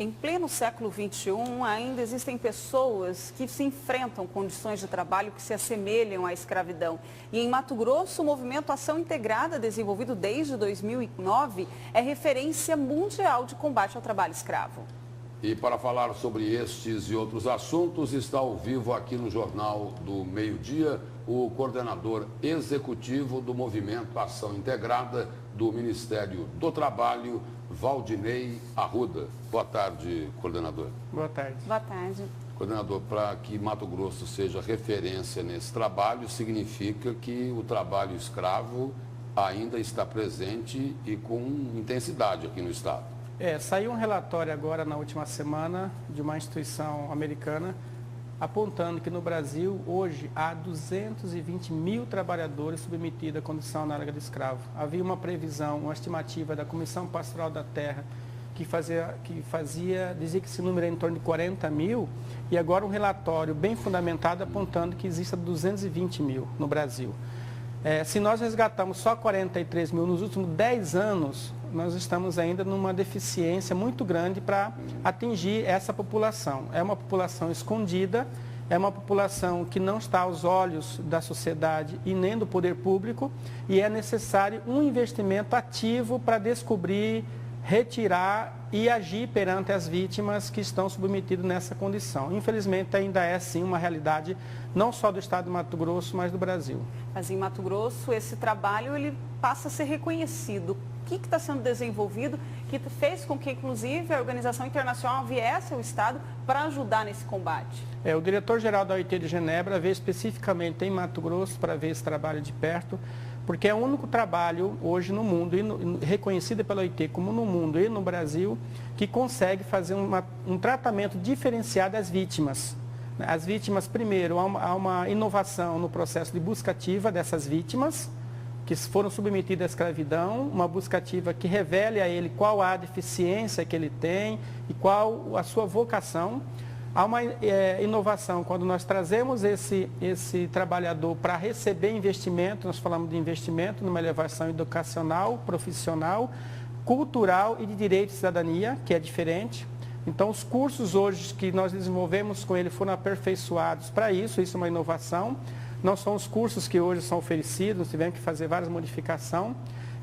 Em pleno século XXI, ainda existem pessoas que se enfrentam condições de trabalho que se assemelham à escravidão. E em Mato Grosso, o movimento Ação Integrada, desenvolvido desde 2009, é referência mundial de combate ao trabalho escravo. E para falar sobre estes e outros assuntos, está ao vivo aqui no Jornal do Meio-Dia o coordenador executivo do movimento Ação Integrada do Ministério do Trabalho, Valdinei Arruda. Boa tarde, coordenador. Boa tarde. Boa tarde. Coordenador, para que Mato Grosso seja referência nesse trabalho, significa que o trabalho escravo ainda está presente e com intensidade aqui no estado. Saiu um relatório agora na última semana de uma instituição americana apontando que no Brasil hoje há 220 mil trabalhadores submetidos à condição análoga de escravo. Havia uma previsão, uma estimativa da Comissão Pastoral da Terra dizia que esse número é em torno de 40 mil e agora um relatório bem fundamentado apontando que exista 220 mil no Brasil. Se nós resgatamos só 43 mil nos últimos 10 anos, nós estamos ainda numa deficiência muito grande para atingir essa população. É uma população escondida, é uma população que não está aos olhos da sociedade e nem do poder público e é necessário um investimento ativo para descobrir, retirar e agir perante as vítimas que estão submetidas nessa condição. Infelizmente, ainda é sim uma realidade não só do estado de Mato Grosso, mas do Brasil. Mas em Mato Grosso, esse trabalho ele passa a ser reconhecido. O que está sendo desenvolvido que fez com que, inclusive, a Organização Internacional viesse ao estado para ajudar nesse combate? O diretor-geral da OIT de Genebra veio especificamente em Mato Grosso para ver esse trabalho de perto, porque é o único trabalho hoje no mundo, reconhecido pela OIT como no mundo e no Brasil, que consegue fazer um tratamento diferenciado às vítimas. As vítimas, primeiro, há uma inovação no processo de busca ativa dessas vítimas, que foram submetidas à escravidão, uma busca ativa que revele a ele qual a deficiência que ele tem e qual a sua vocação. Há uma inovação quando nós trazemos esse trabalhador para receber investimento, nós falamos de investimento numa elevação educacional, profissional, cultural e de direito e cidadania, que é diferente. Então, os cursos hoje que nós desenvolvemos com ele foram aperfeiçoados para isso é uma inovação. Não são os cursos que hoje são oferecidos, nós tivemos que fazer várias modificações.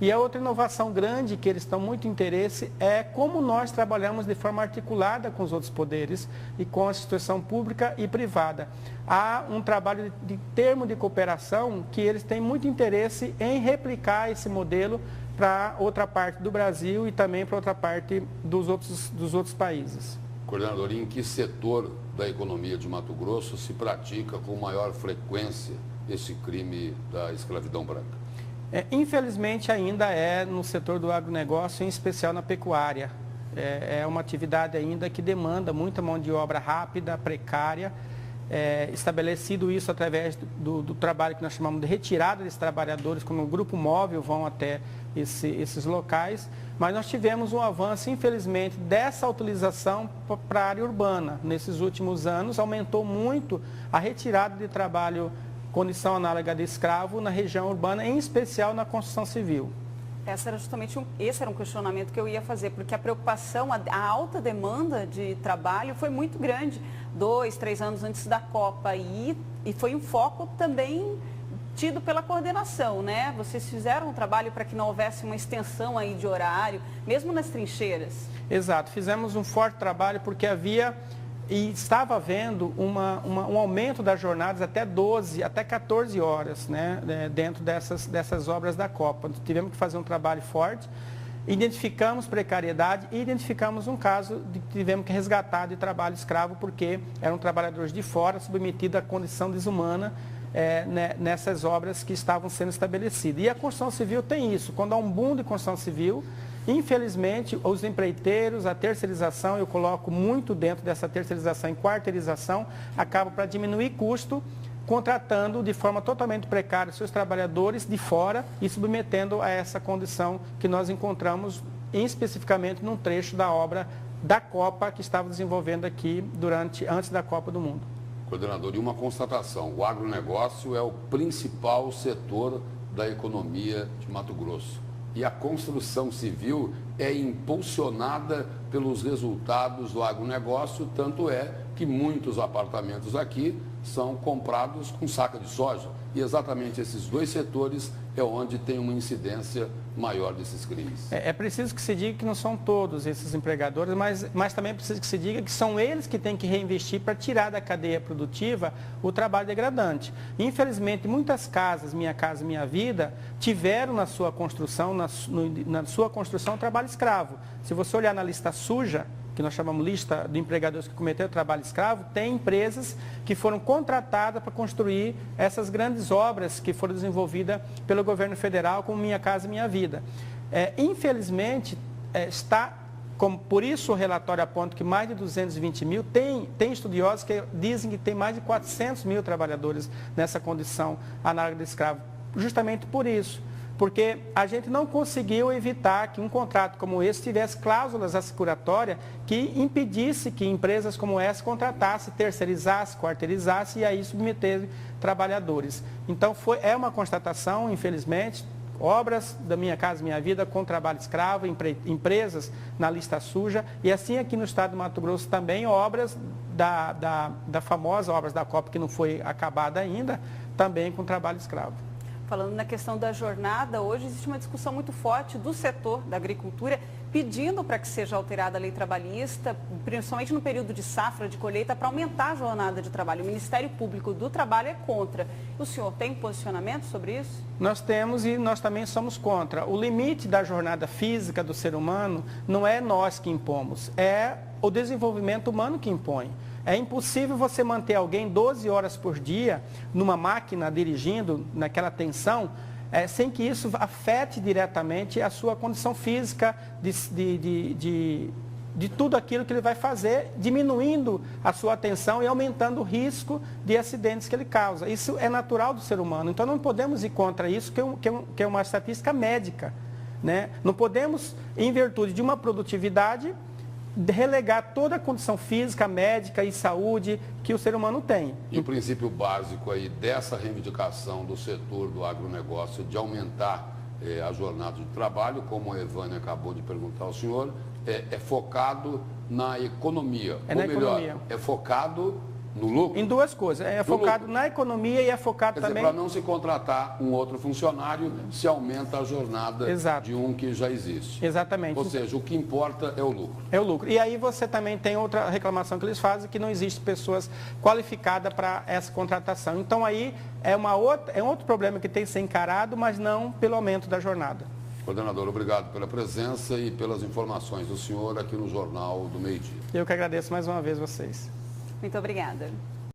E a outra inovação grande que eles estão muito interesse é como nós trabalhamos de forma articulada com os outros poderes e com a instituição pública e privada. Há um trabalho de termo de cooperação que eles têm muito interesse em replicar esse modelo para outra parte do Brasil e também para outra parte dos outros países. Coordenador, em que setor da economia de Mato Grosso se pratica com maior frequência esse crime da escravidão branca? Infelizmente ainda é no setor do agronegócio, em especial na pecuária. É uma atividade ainda que demanda muita mão de obra rápida, precária. Estabelecido isso através do trabalho que nós chamamos de retirada desses trabalhadores, como o grupo móvel vão até esses locais, mas nós tivemos um avanço, infelizmente, dessa utilização para a área urbana. Nesses últimos anos, aumentou muito a retirada de trabalho, condição análoga de escravo na região urbana, em especial na construção civil. Esse era um questionamento que eu ia fazer, porque a preocupação, a alta demanda de trabalho foi muito grande, 2, 3 anos antes da Copa, e foi um foco também tido pela coordenação, né? Vocês fizeram um trabalho para que não houvesse uma extensão aí de horário, mesmo nas trincheiras. Exato, fizemos um forte trabalho porque havia e estava havendo um aumento das jornadas até 12, até 14 horas, né, dentro dessas obras da Copa. Tivemos que fazer um trabalho forte, identificamos precariedade e identificamos um caso de que tivemos que resgatar de trabalho escravo, porque eram trabalhadores de fora submetidos à condição desumana nessas obras que estavam sendo estabelecidas. E a construção civil tem isso, quando há um boom de construção civil, infelizmente, os empreiteiros, a terceirização, eu coloco muito dentro dessa terceirização e quarteirização, acaba para diminuir custo, contratando de forma totalmente precária seus trabalhadores de fora e submetendo a essa condição que nós encontramos especificamente num trecho da obra da Copa que estava desenvolvendo aqui antes da Copa do Mundo. Coordenador, e uma constatação, o agronegócio é o principal setor da economia de Mato Grosso. E a construção civil é impulsionada pelos resultados do agronegócio, tanto é que muitos apartamentos aqui são comprados com saca de soja. E exatamente esses dois setores é onde tem uma incidência maior desses crimes. É preciso que se diga que não são todos esses empregadores, mas também é preciso que se diga que são eles que têm que reinvestir para tirar da cadeia produtiva o trabalho degradante. Infelizmente, muitas casas, Minha Casa Minha Vida, tiveram na sua construção, trabalho escravo. Se você olhar na lista suja, que nós chamamos lista de empregadores que cometeram trabalho escravo, tem empresas que foram contratadas para construir essas grandes obras que foram desenvolvidas pelo governo federal, como Minha Casa Minha Vida. Infelizmente, por isso o relatório aponta que mais de 220 mil, tem estudiosos que dizem que tem mais de 400 mil trabalhadores nessa condição análoga de escravo, justamente por isso. Porque a gente não conseguiu evitar que um contrato como esse tivesse cláusulas assecuratórias que impedisse que empresas como essa contratassem, terceirizassem, quarteirizassem e aí submetessem trabalhadores. Então, é uma constatação, infelizmente, obras da Minha Casa Minha Vida com trabalho escravo, empresas na lista suja e assim aqui no estado do Mato Grosso também obras da famosa obras da Copa que não foi acabada ainda, também com trabalho escravo. Falando na questão da jornada, hoje existe uma discussão muito forte do setor da agricultura pedindo para que seja alterada a lei trabalhista, principalmente no período de safra, de colheita, para aumentar a jornada de trabalho. O Ministério Público do Trabalho é contra. O senhor tem posicionamento sobre isso? Nós temos e nós também somos contra. O limite da jornada física do ser humano não é nós que impomos, é o desenvolvimento humano que impõe. É impossível você manter alguém 12 horas por dia numa máquina dirigindo, naquela tensão, sem que isso afete diretamente a sua condição física de tudo aquilo que ele vai fazer, diminuindo a sua atenção e aumentando o risco de acidentes que ele causa. Isso é natural do ser humano, então não podemos ir contra isso, que é uma estatística médica, né? Não podemos, em virtude de uma produtividade, relegar toda a condição física, médica e saúde que o ser humano tem. E o princípio básico aí dessa reivindicação do setor do agronegócio de aumentar a jornada de trabalho, como a Evânia acabou de perguntar ao senhor, é focado na economia. Economia. É focado no lucro? Em duas coisas. É focado na economia e é focado também... para não se contratar um outro funcionário, se aumenta a jornada Exato. de um que já existe. Exatamente. Ou seja, o que importa é o lucro. É o lucro. E aí você também tem outra reclamação que eles fazem, que não existe pessoas qualificadas para essa contratação. Então aí é um outro problema que tem que ser encarado, mas não pelo aumento da jornada. Coordenador, obrigado pela presença e pelas informações do senhor aqui no Jornal do Meio-Dia. Eu que agradeço mais uma vez vocês. Muito obrigada.